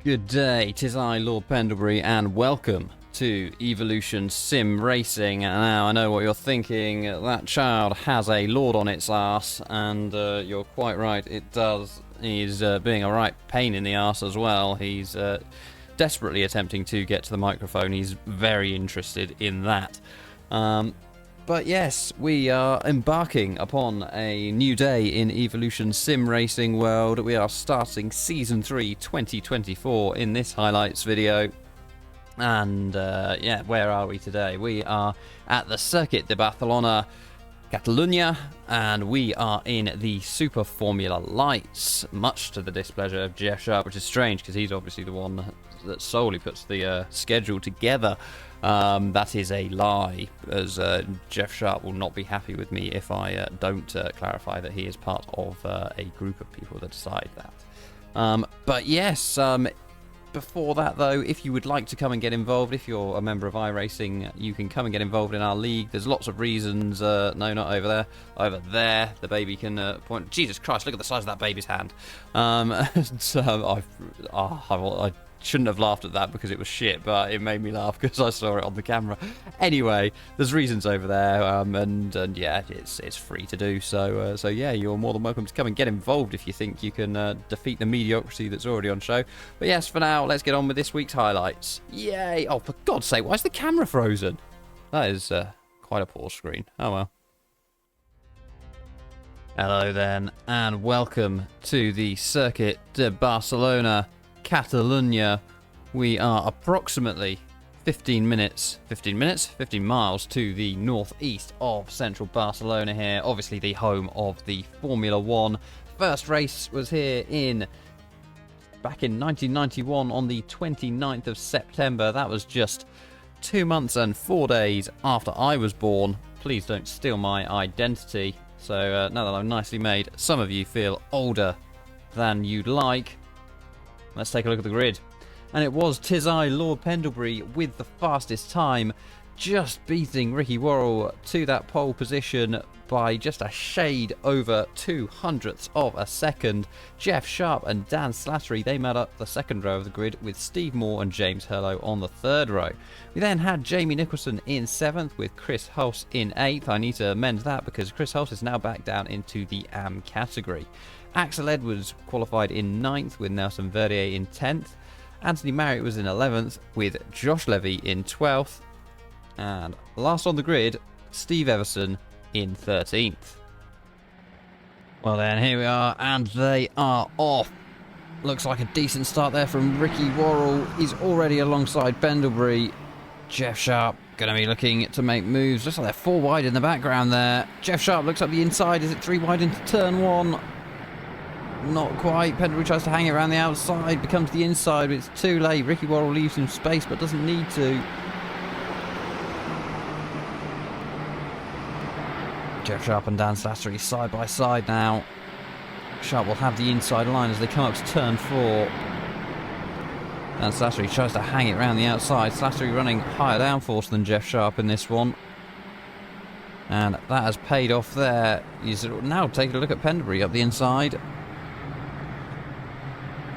Good day, 'tis I, Lord Pendlebury, and welcome to Evolution Sim Racing. Now, I know what you're thinking, that child has a lord on its arse, and you're quite right, it does. He's being a right pain in the arse as well. He's desperately attempting to get to the microphone. He's very interested in that. But yes, we are embarking upon a new day in Evolution Sim Racing World. We are starting Season 3 2024 in this highlights video. And yeah, where are we today? We are at the Circuit de Barcelona, Catalunya, and we are in the Super Formula Lights, much to the displeasure of Jeff Sharp, which is strange because he's obviously the one that solely puts the schedule together. That is a lie, as Jeff Sharp will not be happy with me if I don't clarify that he is part of a group of people that decide that. But yes, before that though, if you would like to come and get involved, if you're a member of iRacing, you can come and get involved in our league. There's lots of reasons. No, not over there. Over there, the baby can point. Jesus Christ, look at the size of that baby's hand. So I shouldn't have laughed at that because it was shit, but it made me laugh because I saw it on the camera. Anyway, there's reasons over there, and yeah, it's free to do. So yeah, you're more than welcome to come and get involved if you think you can defeat the mediocrity that's already on show. But yes, for now, let's get on with this week's highlights. Yay! Oh, for God's sake, why is the camera frozen? That is quite a poor screen. Oh well. Hello then, and welcome to the Circuit de Barcelona, Catalunya. We are approximately 15 miles to the northeast of central Barcelona here, obviously the home of the Formula 1. First race was here back in 1991 on the 29th of September. That was just 2 months and 4 days after I was born. Please don't steal my identity. So now that I'm nicely made, some of you feel older than you'd like. Let's take a look at the grid. And it was 'tis I, Lord Pendlebury, with the fastest time, just beating Ricky Worrell to that pole position by just a shade over 0.02 of a second. Jeff Sharp and Dan Slattery, they made up the second row of the grid, with Steve Moore and James Hurlow on the third row. We then had Jamie Nicholson in 7th, with Chris Hulse in 8th. I need to amend that because Chris Hulse is now back down into the AM category. Axel Edwards qualified in 9th, with Nelson Verdier in 10th. Anthony Marriott was in 11th, with Josh Levy in 12th. And last on the grid, Steve Everson in 13th. Well then, here we are, and they are off. Looks like a decent start there from Ricky Worrell. He's already alongside Pendlebury. Jeff Sharp going to be looking to make moves. Looks like they're 4 wide in the background there. Jeff Sharp looks up the inside. Is it 3 wide into turn 1? Not quite. Pendlebury tries to hang it around the outside, becomes the inside, but it's too late. Ricky Worrell leaves him space, but doesn't need to. Jeff Sharp and Dan Slattery side by side now. Sharp will have the inside line as they come up to turn 4. Dan Slattery tries to hang it around the outside. Slattery running higher downforce than Jeff Sharp in this one. And that has paid off there. He's now taking a look at Pendlebury up the inside.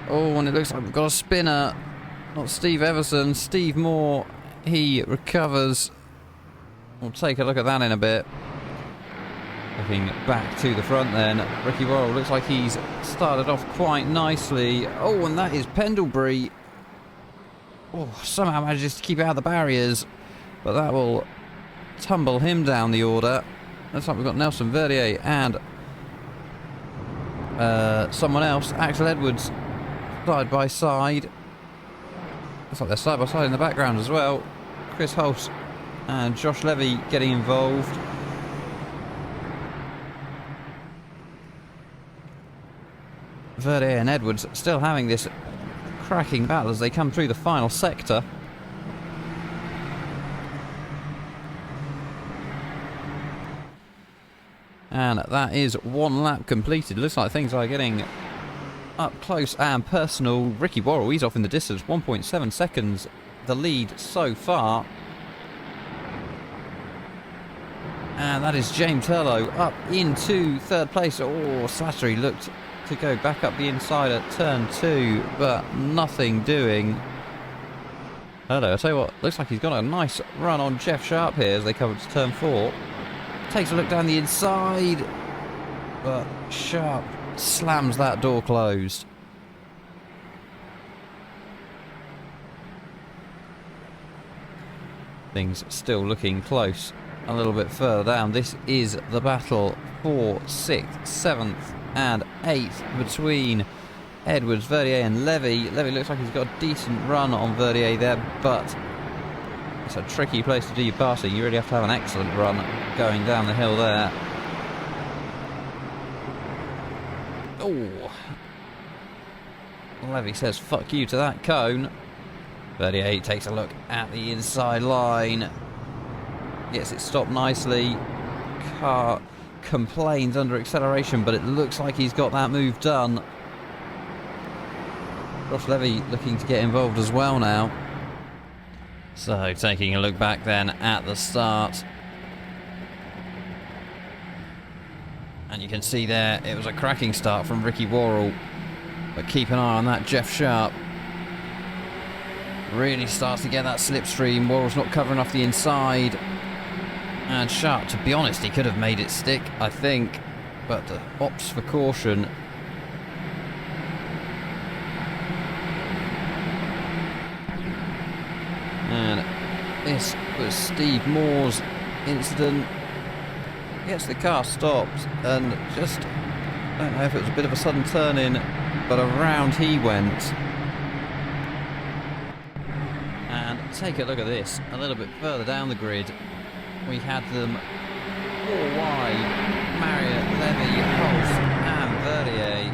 Oh, and it looks like we've got a spinner. Not Steve Everson, Steve Moore. He recovers. We'll take a look at that in a bit. Looking back to the front then, Ricky Worrell looks like he's started off quite nicely. Oh, and that is Pendlebury. Oh, somehow manages to keep out of the barriers, but that will tumble him down the order. Looks like we've got Nelson Verdier and someone else, Axel Edwards, side by side. Looks like they're side by side in the background as well. Chris Hulse and Josh Levy getting involved. Verdier and Edwards still having this cracking battle as they come through the final sector. And that is 1 lap completed. Looks like things are getting up close and personal. Ricky Worrell, he's off in the distance, 1.7 seconds the lead so far. And that is James Hurlow up into 3rd place. Oh, Slattery looked to go back up the inside at turn 2, but nothing doing. Hello, I tell you what, looks like he's got a nice run on Jeff Sharp here as they come up to turn 4. Takes a look down the inside, but Sharp slams that door closed. Things still looking close a little bit further down. This is the battle for 6th, 7th and 8th between Edwards, Verdier and Levy. Levy looks like he's got a decent run on Verdier there, but it's a tricky place to do your passing. You really have to have an excellent run going down the hill there. Oh, Levy says fuck you to that cone. Verdier takes a look at the inside line, gets it stopped nicely. Car complains under acceleration, but it looks like he's got that move done. Josh Levy looking to get involved as well now. So taking a look back then at the start, and you can see there it was a cracking start from Ricky Worrell, but keep an eye on that Jeff Sharp. Really starts to get that slipstream. Worrell's not covering off the inside, and Sharp, to be honest, he could have made it stick, I think, but opts for caution. And this was Steve Moore's incident. Gets the car stopped and just, I don't know if it was a bit of a sudden turn in, but around he went. And take a look at this, a little bit further down the grid. We had them 4 wide, Marriott, Levy, Holst and Verdier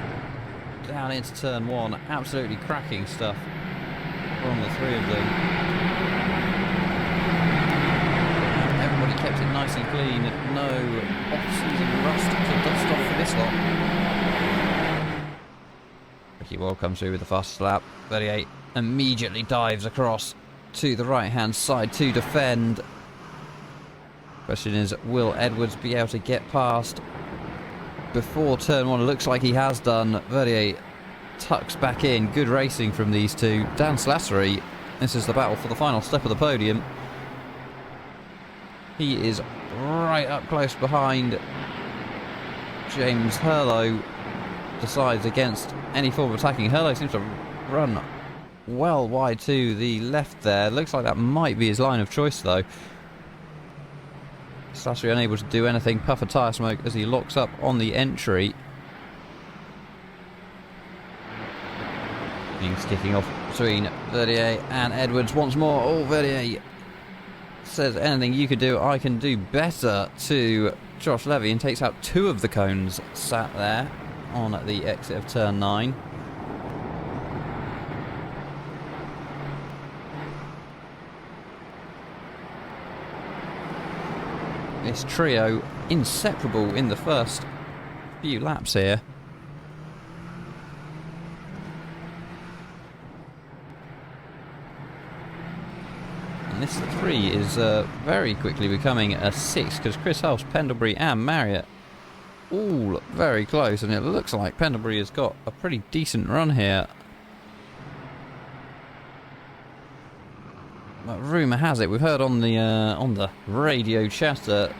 down into turn 1. Absolutely cracking stuff from the 3 of them. Everybody kept it nice and clean. No off-season rust to dust off for this lot. Ricky Worrell comes through with the fastest lap. 38 immediately dives across to the right-hand side to defend. Question is, will Edwards be able to get past before turn 1? It looks like he has done. Verdier tucks back in. Good racing from these two. Dan Slattery, this is the battle for the final step of the podium. He is right up close behind. James Hurlow decides against any form of attacking. Hurlow seems to run well wide to the left there. Looks like that might be his line of choice though. Slattery unable to do anything. Puff of tyre smoke as he locks up on the entry. Things kicking off between Verdier and Edwards once more. Oh, Verdier says anything you could do, I can do better to Josh Levy, and takes out 2 of the cones sat there on the exit of turn 9. This trio inseparable in the first few laps here. And this 3 is very quickly becoming a 6, because Chris Hulse, Pendlebury and Marriott all very close, and it looks like Pendlebury has got a pretty decent run here. But rumour has it, we've heard on the radio chatter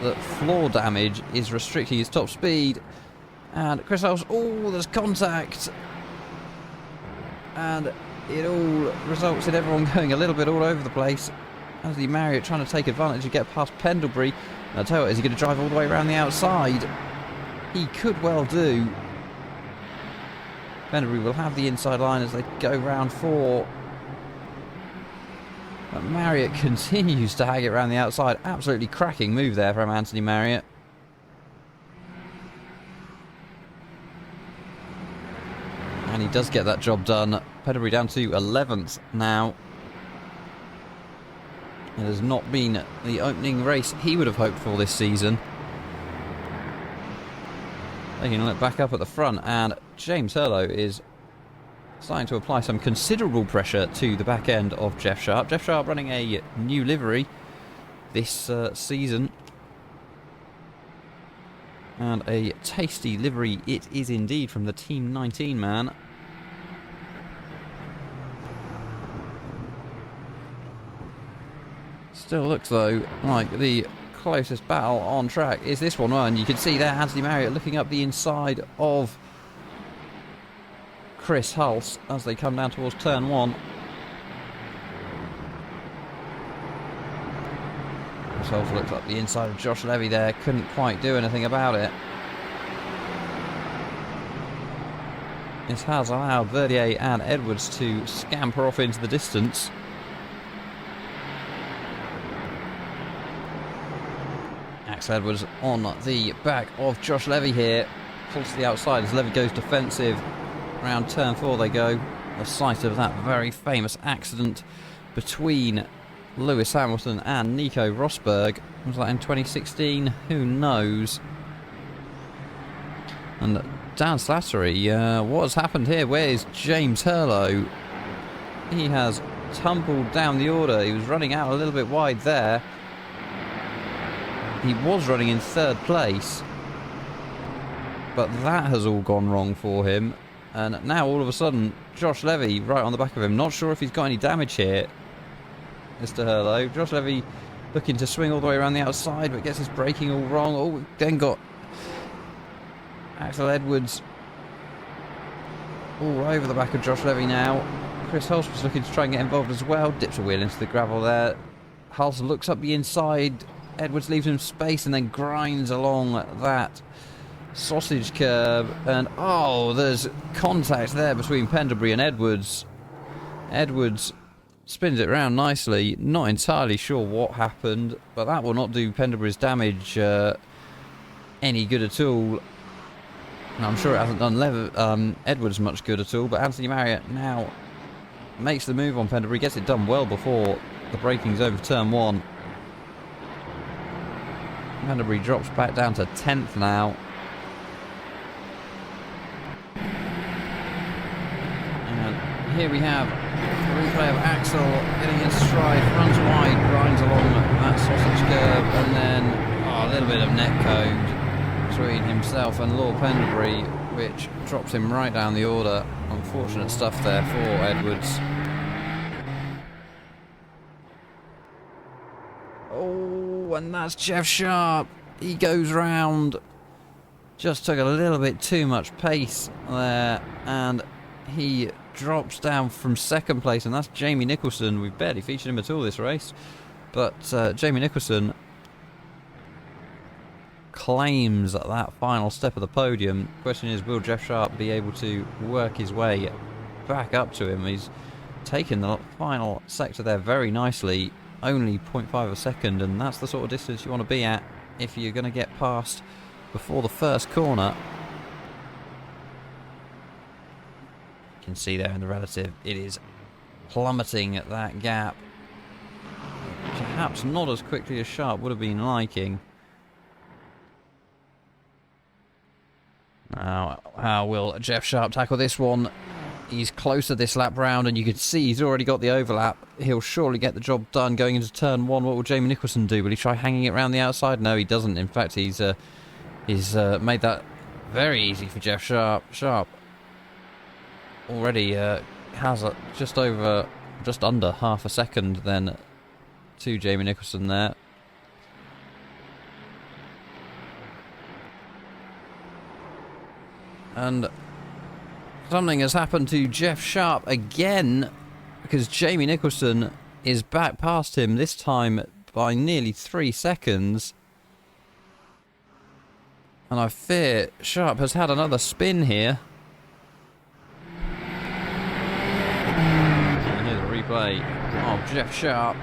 that floor damage is restricting his top speed. And Chris Hulse, oh, there's contact, and it all results in everyone going a little bit all over the place. Anthony Marriott trying to take advantage and get past Pendlebury. And I'll tell you what, is he going to drive all the way around the outside? He could well do. Pendlebury will have the inside line as they go round 4. But Marriott continues to hag it around the outside. Absolutely cracking move there from Anthony Marriott. And he does get that job done. Pendlebury down to 11th now. It has not been the opening race he would have hoped for this season. Taking a look back up at the front, and James Hurlow is starting to apply some considerable pressure to the back end of Jeff Sharp. Jeff Sharp running a new livery this season. And a tasty livery it is indeed from the Team 19 man. Still looks though like the closest battle on track is this one. And you can see there Anthony Marriott looking up the inside of Chris Hulse as they come down towards turn 1. Chris Hulse looked up the inside of Josh Levy there, couldn't quite do anything about it. This has allowed Verdier and Edwards to scamper off into the distance. Axel Edwards on the back of Josh Levy here. Pulls to the outside as Levy goes defensive. Around turn 4 they go. The site of that very famous accident between Lewis Hamilton and Nico Rosberg. Was that in 2016? Who knows? And Dan Slattery, what has happened here? Where is James Hurlow? He has tumbled down the order. He was running out a little bit wide there. He was running in 3rd place, but that has all gone wrong for him. And now all of a sudden, Josh Levy right on the back of him. Not sure if he's got any damage here, Mr. Hurlow. Josh Levy looking to swing all the way around the outside, but gets his braking all wrong. Oh, then got Axel Edwards all over the back of Josh Levy now. Chris Hulse was looking to try and get involved as well. Dips a wheel into the gravel there. Hulse looks up the inside. Edwards leaves him space and then grinds along that sausage curb. And oh, there's contact there between Pendlebury and Edwards. Edwards spins it around nicely. Not entirely sure what happened, but that will not do Pendlebury's damage any good at all. And I'm sure it hasn't done Edwards much good at all. But Anthony Marriott now makes the move on Pendlebury. Gets it done well before the braking zone for turn 1. Pendlebury drops back down to 10th now. And here we have a replay of Axel getting in stride, runs wide, grinds along that sausage curb, and then a little bit of netcode between himself and Lord Pendlebury, which drops him right down the order. Unfortunate stuff there for Edwards. And that's Jeff Sharp. He goes round. Just took a little bit too much pace there, and he drops down from 2nd place, and that's Jamie Nicholson. We've barely featured him at all this race, but Jamie Nicholson claims that final step of the podium. Question is, will Jeff Sharp be able to work his way back up to him? He's taken the final sector there very nicely. Only 0.5 of a second, and that's the sort of distance you want to be at if you're going to get past before the first corner. You can see there in the relative, it is plummeting at that gap. Perhaps not as quickly as Sharp would have been liking. Now, how will Jeff Sharp tackle this one? He's closer this lap round, and you can see he's already got the overlap. He'll surely get the job done going into turn 1. What will Jamie Nicholson do? Will he try hanging it around the outside? No, he doesn't. In fact, he's made that very easy for Jeff Sharp. Sharp already has just under half a second then to Jamie Nicholson there. And something has happened to Jeff Sharp again, because Jamie Nicholson is back past him, this time by nearly 3 seconds. And I fear Sharp has had another spin here. And here's a replay of Jeff Sharp,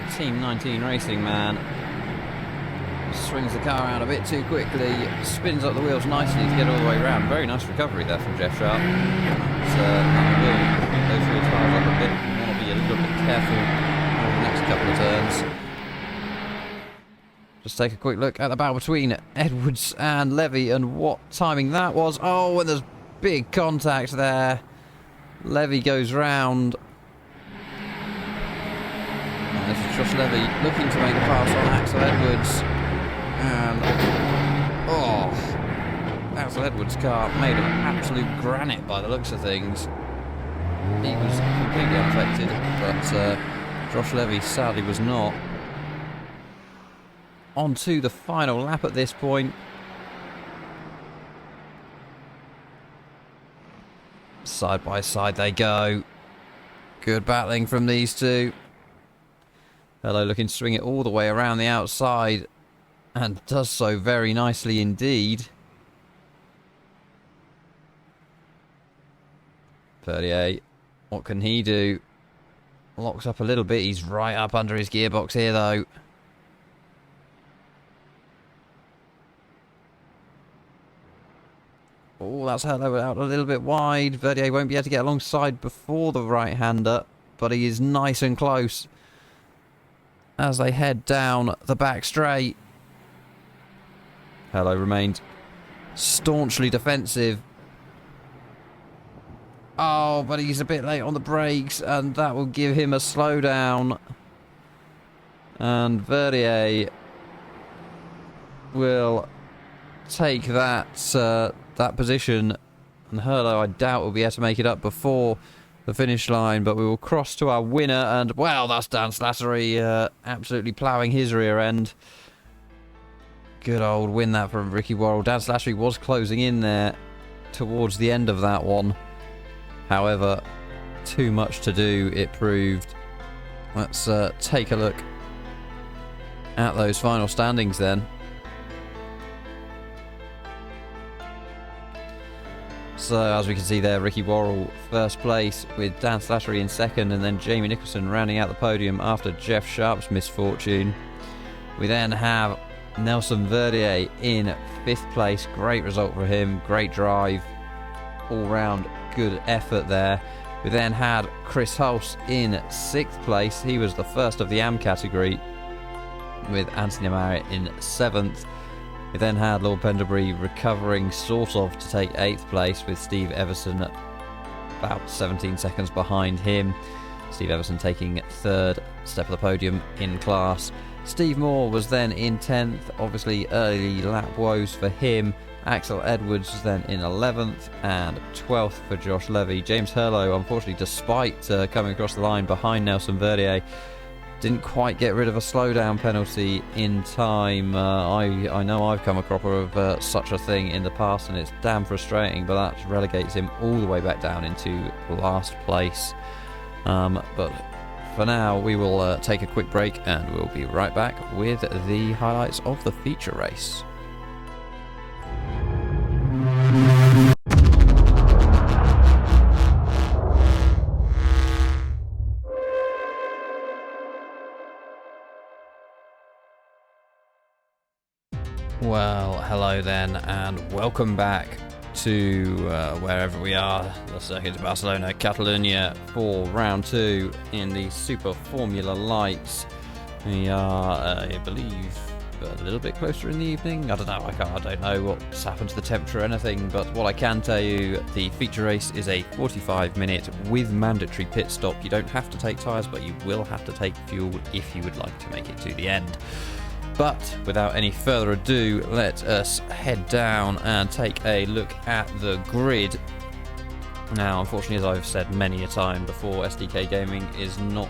the Team 19 racing man. Swings the car around a bit too quickly, spins up the wheels nicely to get all the way around. Very nice recovery there from Jeff Sharp. That will bring those wheel tires up a bit. You want to be a little bit careful over the next couple of turns. Just take a quick look at the battle between Edwards and Levy, and what timing that was. Oh, and there's big contact there. Levy goes round. And this is Josh Levy looking to make a pass on Axel Edwards. And Oh, Axel Edwards' car made of absolute granite by the looks of things. He was completely unaffected, but Josh Levy sadly was not. On to the final lap at this point. Side by side they go. Good battling from these two. Hello looking to swing it all the way around the outside, and does so very nicely indeed. Perdier, what can he do? Locks up a little bit. He's right up under his gearbox here though. Oh, that's Hello out a little bit wide. Verdier won't be able to get alongside before the right-hander, but he is nice and close as they head down the back straight. Hello remains staunchly defensive. Oh, but he's a bit late on the brakes, and that will give him a slowdown. And Verdier will take that that position, and Hurlo I doubt will be able to make it up before the finish line, but we will cross to our winner, and well, that's Dan Slattery absolutely ploughing his rear end. Good old win that from Ricky Worrell. Dan Slattery was closing in there towards the end of that one. However, too much to do, it proved. Let's take a look at those final standings then. So, as we can see there, Ricky Worrell first place with Dan Slattery in second, and then Jamie Nicholson rounding out the podium after Jeff Sharp's misfortune. We then have Nelson Verdier in fifth place. Great result for him, great drive, all round good effort there. We then had Chris Hulse in sixth place. He was the first of the AM category, with Anthony Marriott in seventh. We then had Lord Pendlebury recovering sort of to take 8th place, with Steve Everson about 17 seconds behind him. Steve Everson taking 3rd step of the podium in class. Steve Moore was then in 10th, obviously early lap woes for him. Axel Edwards was then in 11th, and 12th for Josh Levy. James Hurlo, unfortunately, despite coming across the line behind Nelson Verdier, didn't quite get rid of a slowdown penalty in time. I know I've come across of such a thing in the past, and it's damn frustrating, but that relegates him all the way back down into last place. But for now, we will take a quick break, and we'll be right back with the highlights of the feature race. Well, hello then, and welcome back to wherever we are, the Circuit de Barcelona, Catalunya, for round 2 in the Super Formula Lights. We are, I believe, a little bit closer in the evening. I don't know. I don't know what's happened to the temperature or anything, but what I can tell you, the feature race is a 45-minute with mandatory pit stop. You don't have to take tyres, but you will have to take fuel if you would like to make it to the end. But without any further ado, let us head down and take a look at the grid. Now, unfortunately, as I've said many a time before, SDK Gaming is not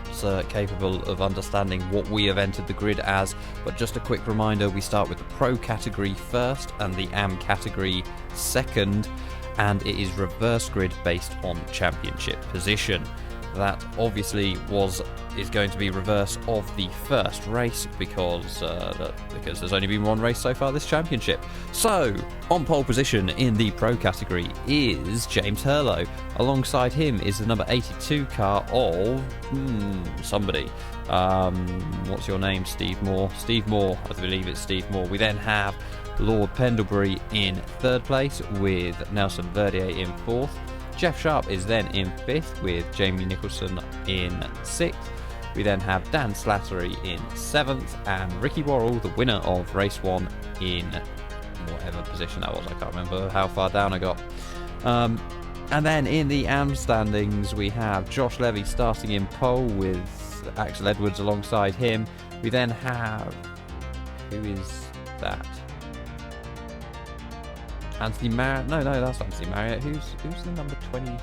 capable of understanding what we have entered the grid as. But just a quick reminder, we start with the Pro category first and the AM category second, and it is reverse grid based on championship position. That obviously is going to be reverse of the first race because there's only been one race so far this championship. So, on pole position in the Pro category is James Hurlo. Alongside him is the number 82 car of somebody. What's your name? Steve Moore. Steve Moore, I believe it's Steve Moore. We then have Lord Pendlebury in 3rd place with Nelson Verdier in 4th. Jeff Sharp is then in 5th with Jamie Nicholson in 6th. We then have Dan Slattery in 7th and Ricky Worrell, the winner of race 1, in whatever position that was. I can't remember how far down I got. And then in the AM standings, we have Josh Levy starting in pole with Axel Edwards alongside him. We then have... who is that? Anthony Marriott. No, that's Anthony Marriott. Who's the number 20?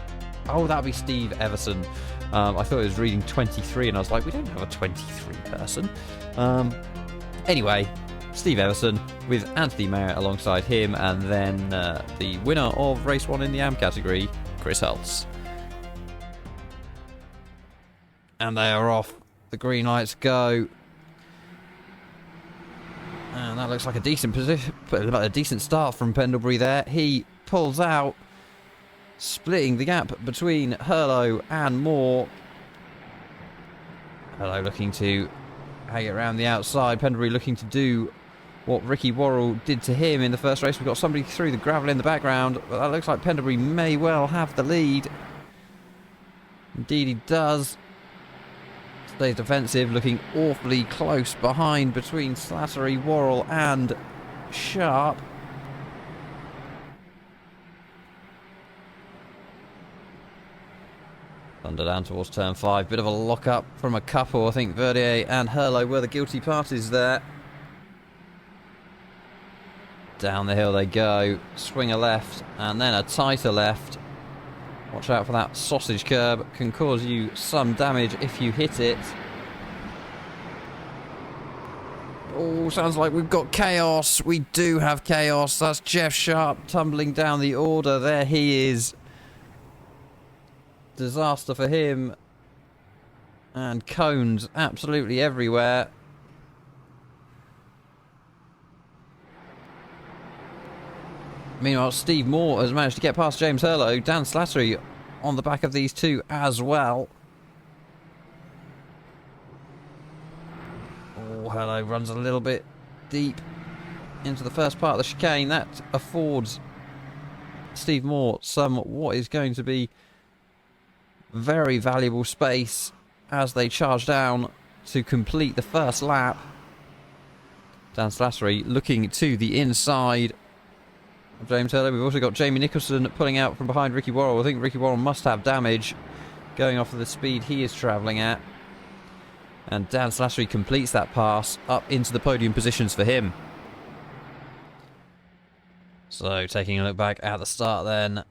Oh, that'll be Steve Everson. I thought it was reading 23, and I was like, we don't have a 23 person. Anyway, Steve Everson with Anthony Marriott alongside him, and then the winner of race 1 in the AM category, Chris Hulse. And they are off. The green lights go. And that looks like a decent position, a decent start from Pendlebury there. He pulls out, splitting the gap between Hurlo and Moore. Hurlo looking to hang it around the outside. Pendlebury looking to do what Ricky Worrell did to him in the first race. We've got somebody through the gravel in the background, but that looks like Pendlebury may well have the lead. Indeed he does. Stays defensive, looking awfully close behind between Slattery, Worrell and Sharp. Thunder down towards turn 5. Bit of a lock-up from a couple. I think Verdier and Hurlo were the guilty parties there. Down the hill they go. Swing a left and then a tighter left. Watch out for that sausage curb. Can cause you some damage if you hit it. Oh, sounds like we've got chaos. We do have chaos. That's Jeff Sharp tumbling down the order. There he is. Disaster for him. And cones absolutely everywhere. Meanwhile, Steve Moore has managed to get past James Hurlo. Dan Slattery on the back of these two as well. Oh, Hurlo runs a little bit deep into the first part of the chicane. That affords Steve Moore some what is going to be very valuable space as they charge down to complete the first lap. Dan Slattery looking to the inside of James Hurlo. We've also got Jamie Nicholson pulling out from behind Ricky Worrell. I think Ricky Worrell must have damage going off of the speed he is travelling at. And Dan Slattery completes that pass up into the podium positions for him. So taking a look back at the start then.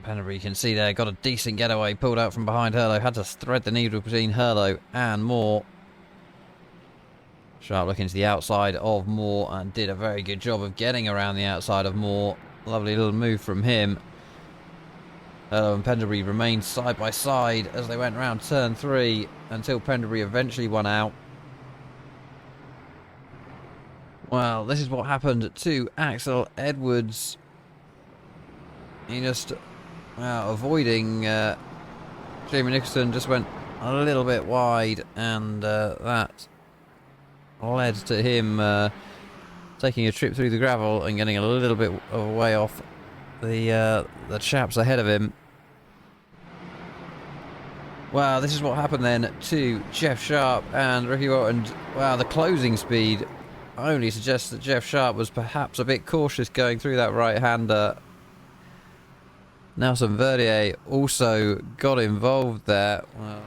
Pendlebury, you can see there, got a decent getaway, pulled out from behind Hurlo, had to thread the needle between Hurlo and Moore. Sharp looking to the outside of Moore and did a very good job of getting around the outside of Moore. Lovely little move from him. Hurlo and Pendlebury remained side by side as they went round turn 3 until Pendlebury eventually won out. Well, this is what happened to Axel Edwards. He just, avoiding Jamie Nicholson, just went a little bit wide, and that led to him taking a trip through the gravel and getting a little bit of a way off the chaps ahead of him. Wow, this is what happened then to Jeff Sharp and Ricky Worrell, and wow, the closing speed only suggests that Jeff Sharp was perhaps a bit cautious going through that right-hander. Nelson Verdier also got involved there. Well,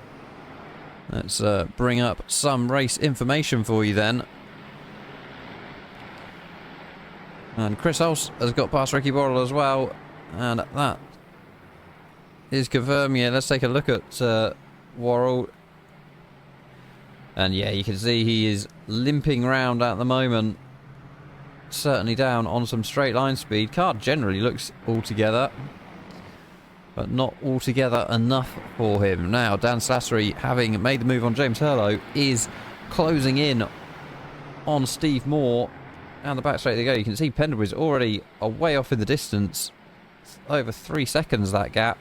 let's bring up some race information for you then. And Chris Hulse has got past Ricky Worrell as well. And that is confirmed. Yeah, let's take a look at Worrell. And yeah, you can see he is limping round at the moment. Certainly down on some straight line speed. Car generally looks all together, but not altogether enough for him. Now, Dan Slattery, having made the move on James Hurlo, is closing in on Steve Moore. Down the back straight they go. You can see Pendlebury's already a way off in the distance. It's over 3 seconds, that gap.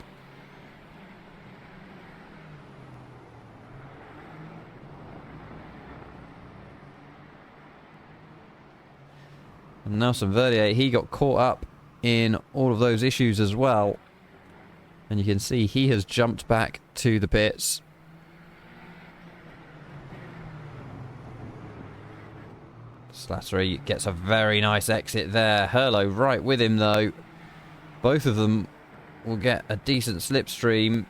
And Nelson Verdier, he got caught up in all of those issues as well. And you can see he has jumped back to the pits. Slattery gets a very nice exit there. Hurlo right with him though. Both of them will get a decent slipstream.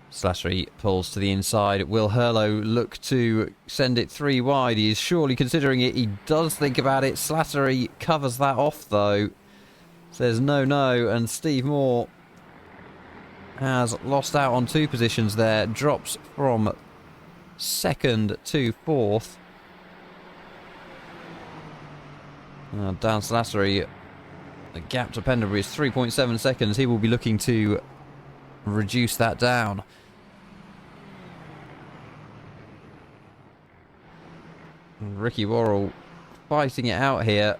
Slattery pulls to the inside. Will Hurlo look to send it 3 wide? He is surely considering it. He does think about it. Slattery covers that off though. Says no, no, and Steve Moore has lost out on 2 positions there. Drops from 2nd to 4th. Dan Slattery, the gap to Penderbury is 3.7 seconds. He will be looking to reduce that down. Ricky Worrell fighting it out here,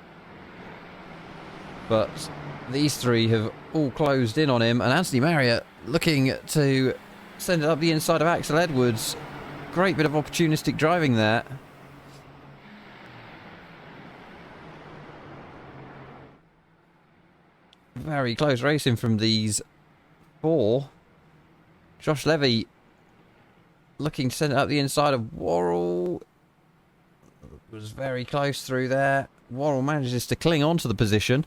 but these 3 have all closed in on him, and Anthony Marriott looking to send it up the inside of Axel Edwards. Great bit of opportunistic driving there. Very close racing from these 4. Josh Levy looking to send it up the inside of Worrell. Was very close through there. Worrell manages to cling on to the position.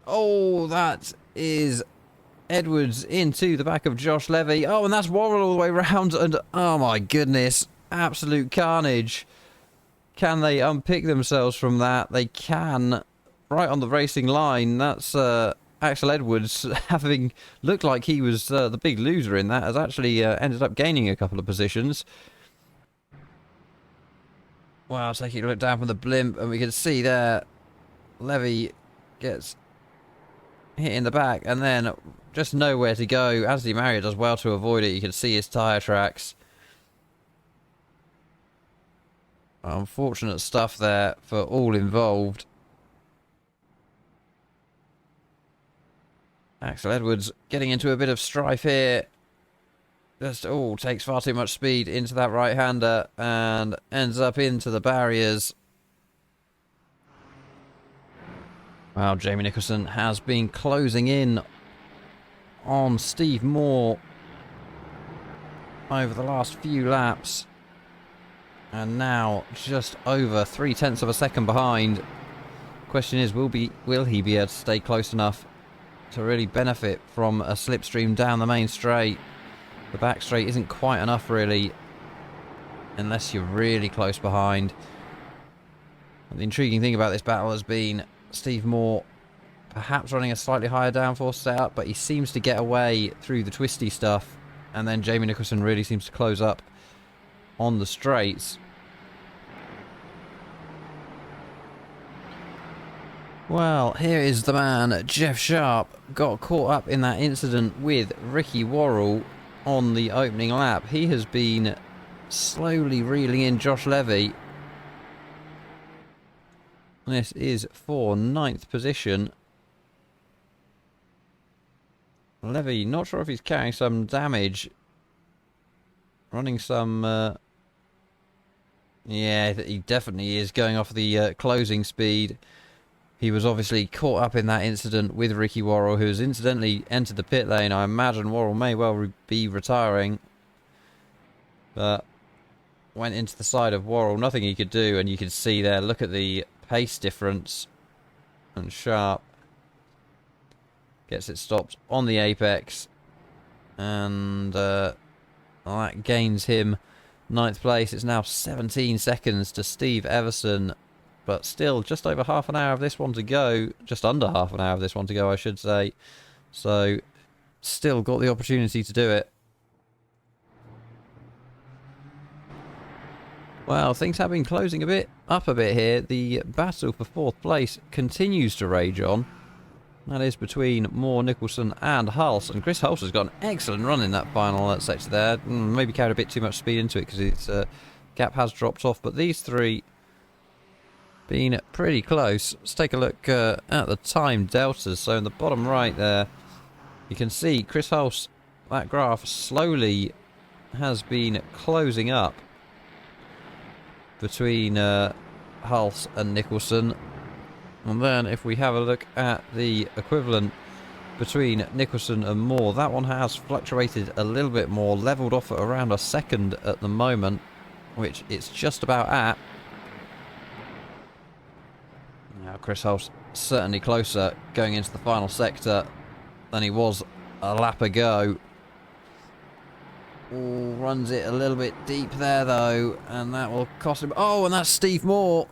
Oh, that is Edwards into the back of Josh Levy. Oh, and that's Worrell all the way round. And oh my goodness, absolute carnage. Can they unpick themselves from that? They can. Right on the racing line. That's Axel Edwards, having looked like he was the big loser in that, has actually ended up gaining a couple of positions. Wow, taking a look down from the blimp, and we can see there Levy gets hit in the back, and then just nowhere to go. Anthony Marriott does well to avoid it. You can see his tyre tracks. Unfortunate stuff there for all involved. Axel Edwards getting into a bit of strife here. Just, takes far too much speed into that right-hander and ends up into the barriers. Well, Jamie Nicholson has been closing in on Steve Moore over the last few laps. And now just over 0.3 of a second behind. Question is, will he be able to stay close enough to really benefit from a slipstream down the main straight? The back straight isn't quite enough really, unless you're really close behind. The intriguing thing about this battle has been Steve Moore perhaps running a slightly higher downforce setup, but he seems to get away through the twisty stuff, and then Jamie Nicholson really seems to close up on the straights. Well, here is the man, Jeff Sharp, got caught up in that incident with Ricky Worrell on the opening lap. He has been slowly reeling in Josh Levy. This is for 9th position. Levy, not sure if he's carrying some damage. Running some... yeah, he definitely is going off the closing speed. He was obviously caught up in that incident with Ricky Worrell, who has incidentally entered the pit lane. I imagine Worrell may well be retiring. But went into the side of Worrell. Nothing he could do, and you can see there, look at the pace difference. And Sharp gets it stopped on the apex. And that gains him 9th place. It's now 17 seconds to Steve Everson. But still, just over half an hour of this one to go. Just under half an hour of this one to go, I should say. So, still got the opportunity to do it. Well, things have been closing up a bit here. The battle for 4th place continues to rage on. That is between Moore, Nicholson and Hulse. And Chris Hulse has got an excellent run in that final sector there. Maybe carried a bit too much speed into it because its gap has dropped off. But these 3... been pretty close. Let's take a look at the time deltas. So in the bottom right there, you can see Chris Hulse, that graph slowly has been closing up between Hulse and Nicholson. And then if we have a look at the equivalent between Nicholson and Moore, that one has fluctuated a little bit more, leveled off at around a second at the moment, which it's just about at. Now Chris Hulse certainly closer going into the final sector than he was a lap ago. Oh, runs it a little bit deep there, though, and that will cost him. Oh, and that's Steve Moore.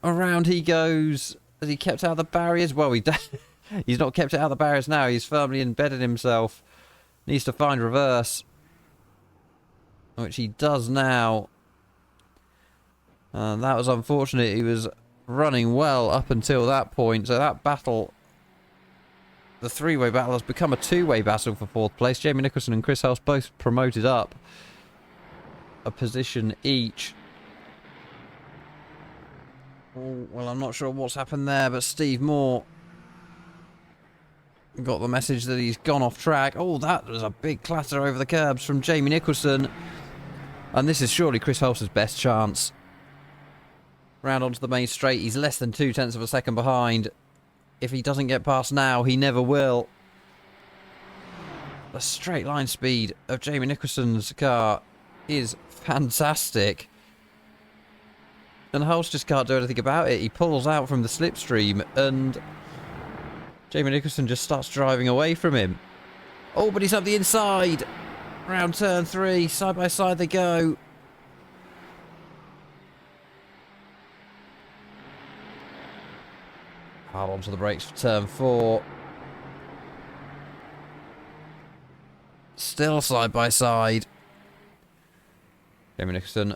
Around he goes. Has he kept out the barriers? Well, he's not kept it out the barriers now. He's firmly embedded himself. Needs to find reverse, which he does now. And that was unfortunate. He was running well up until that point. So that battle, the three-way battle, has become a two-way battle for fourth place. Jamie Nicholson and Chris House both promoted up a position each. Oh, well, I'm not sure what's happened there, but Steve Moore got the message that he's gone off track. Oh, that was a big clatter over the curbs from Jamie Nicholson. And this is surely Chris House's best chance. Round onto the main straight. He's less than 0.2 of a second behind. If he doesn't get past now, he never will. The straight line speed of Jamie Nicholson's car is fantastic. And Hulse just can't do anything about it. He pulls out from the slipstream and Jamie Nicholson just starts driving away from him. Oh, but he's up the inside. Round turn 3. Side by side they go. Hard onto the brakes for turn 4. Still side by side. Jamie Nicholson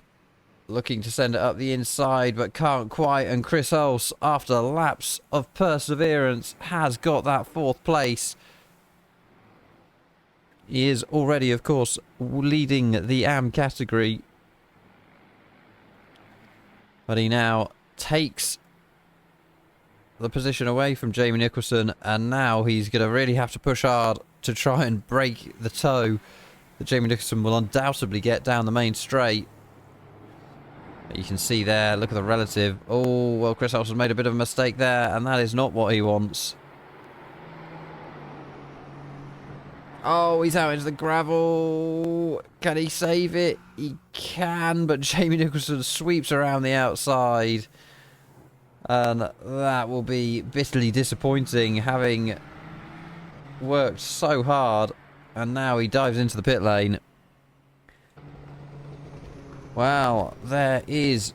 looking to send it up the inside, but can't quite. And Chris Hulse, after laps of perseverance, has got that 4th place. He is already, of course, leading the AM category. But he now takes the position away from Jamie Nicholson, and now he's going to really have to push hard to try and break the toe that Jamie Nicholson will undoubtedly get down the main straight. You can see there, look at the relative. Oh, well, Chris House has made a bit of a mistake there, and that is not what he wants. Oh, he's out into the gravel. Can he save it? He can, but Jamie Nicholson sweeps around the outside. And that will be bitterly disappointing, having worked so hard. And now he dives into the pit lane. Wow, there is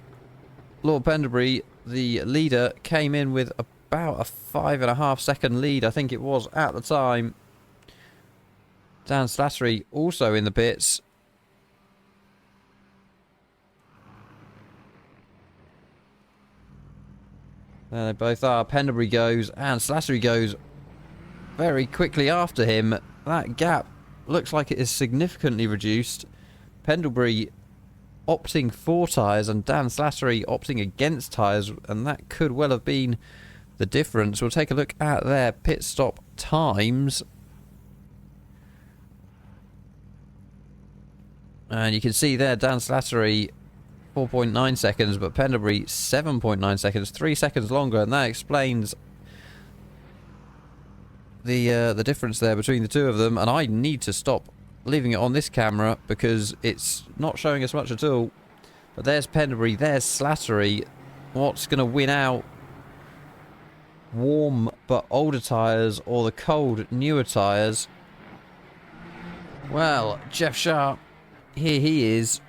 Lord Penderbury, the leader, came in with about a 5.5 second lead, I think it was, at the time. Dan Slattery also in the pits. There they both are. Penderbury goes and Slattery goes very quickly after him. That gap looks like it is significantly reduced. Penderbury opting for tyres and Dan Slattery opting against tyres, and that could well have been the difference. We'll take a look at their pit stop times. And you can see there Dan Slattery 4.9 seconds, but Penderbury 7.9 seconds, 3 seconds longer, and that explains the difference there between the two of them. And I need to stop leaving it on this camera because it's not showing us much at all. But there's Penderbury, there's Slattery. What's going to win out? Warm but older tyres or the cold newer tyres? Well, Jeff Sharp, here he is.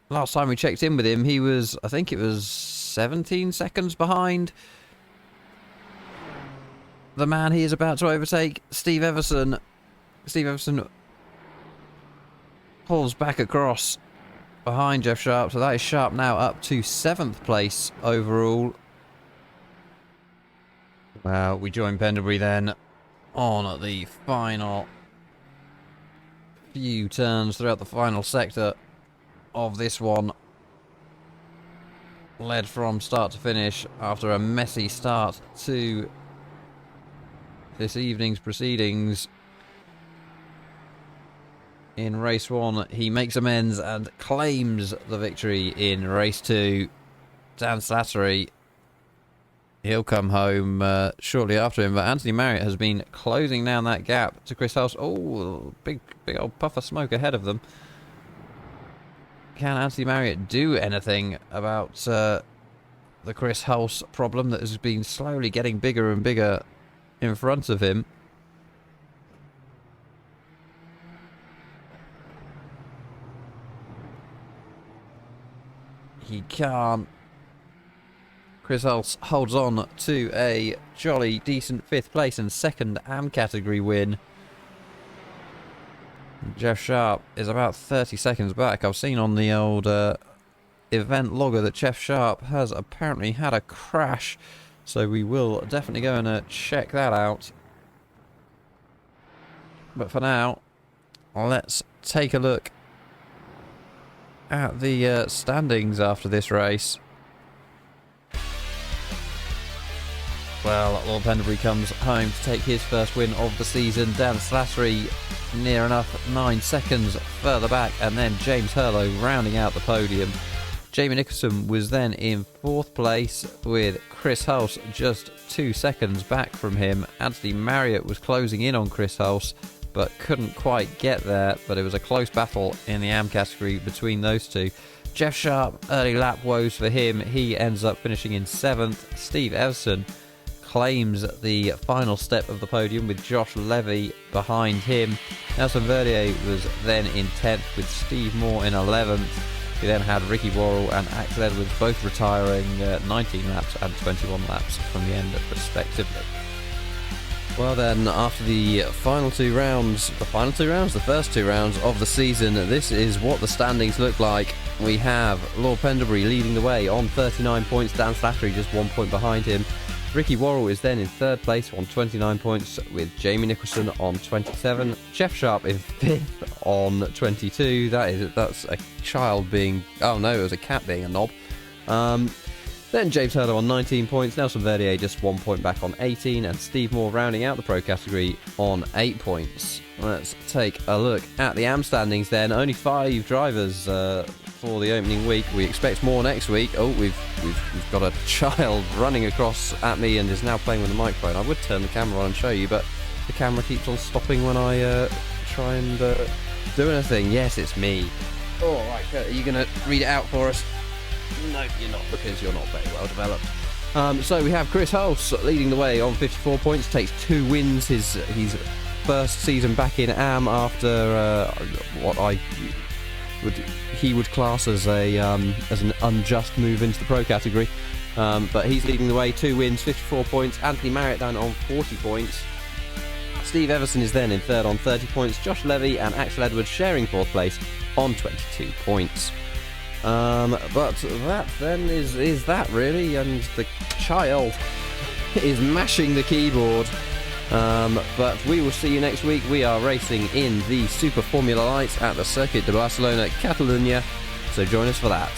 Last time we checked in with him, he was, I think it was 17 seconds behind the man he is about to overtake, Steve Everson. Steve Everson pulls back across behind Jeff Sharp, so that is Sharp now up to 7th place overall. Well, we join Penderbury then on the final few turns throughout the final sector of this one. Led from start to finish after a messy start to this evening's proceedings. In race 1, he makes amends and claims the victory in race 2. Dan Slattery, he'll come home shortly after him, but Anthony Marriott has been closing down that gap to Chris House. Oh, big old puff of smoke ahead of them. Can Anthony Marriott do anything about the Chris House problem that has been slowly getting bigger and bigger in front of him? can't. Chris Hulse holds on to a jolly decent 5th place and 2nd AM category win. Jeff Sharp is about 30 seconds back. I've seen on the old event logger that Jeff Sharp has apparently had a crash, so we will definitely go and check that out. But for now, let's take a look at the standings after this race. Well, Lord Penderbury comes home to take his first win of the season. Dan Slattery near enough 9 seconds further back, and then James Hurlow rounding out the podium. Jamie Nicholson was then in 4th place with Chris Hulse just 2 seconds back from him. Anthony Marriott was closing in on Chris Hulse, but couldn't quite get there, but it was a close battle in the AM category between those two. Jeff Sharp, early lap woes for him. He ends up finishing in 7th. Steve Everson claims the final step of the podium with Josh Levy behind him. Nelson Verdier was then in 10th with Steve Moore in 11th. We then had Ricky Worrell and Axel Edwards both retiring 19 laps and 21 laps from the end respectively. Well then, after the first 2 rounds of the season, this is what the standings look like. We have Lord Penderbury leading the way on 39 points, Dan Slattery just 1 point behind him. Ricky Worrell is then in 3rd place on 29 points with Jamie Nicholson on 27. Jeff Sharp in 5th on 22. That's a child being... oh no, it was a cat being a knob. Then James Hurlow on 19 points. Nelson Verdier just 1 point back on 18. And Steve Moore rounding out the pro category on 8 points. Let's take a look at the AM standings then. Only 5 drivers for the opening week. We expect more next week. Oh, we've got a child running across at me and is now playing with the microphone. I would turn the camera on and show you, but the camera keeps on stopping when I try and do anything. Yes, it's me. Oh, right, Kurt, are you going to read it out for us? No, you're not, because you're not very well developed. So we have Chris Hulse leading the way on 54 points, takes 2 wins, his first season back in AM after what he would class as an unjust move into the pro category. But he's leading the way, 2 wins, 54 points. Anthony Marriott down on 40 points. Steve Everson is then in 3rd on 30 points. Josh Levy and Axel Edwards sharing 4th place on 22 points. But that then is that really, and the child is mashing the keyboard. But we will see you next week. We are racing in the Super Formula Lights at the Circuit de Barcelona, Catalunya, so join us for that.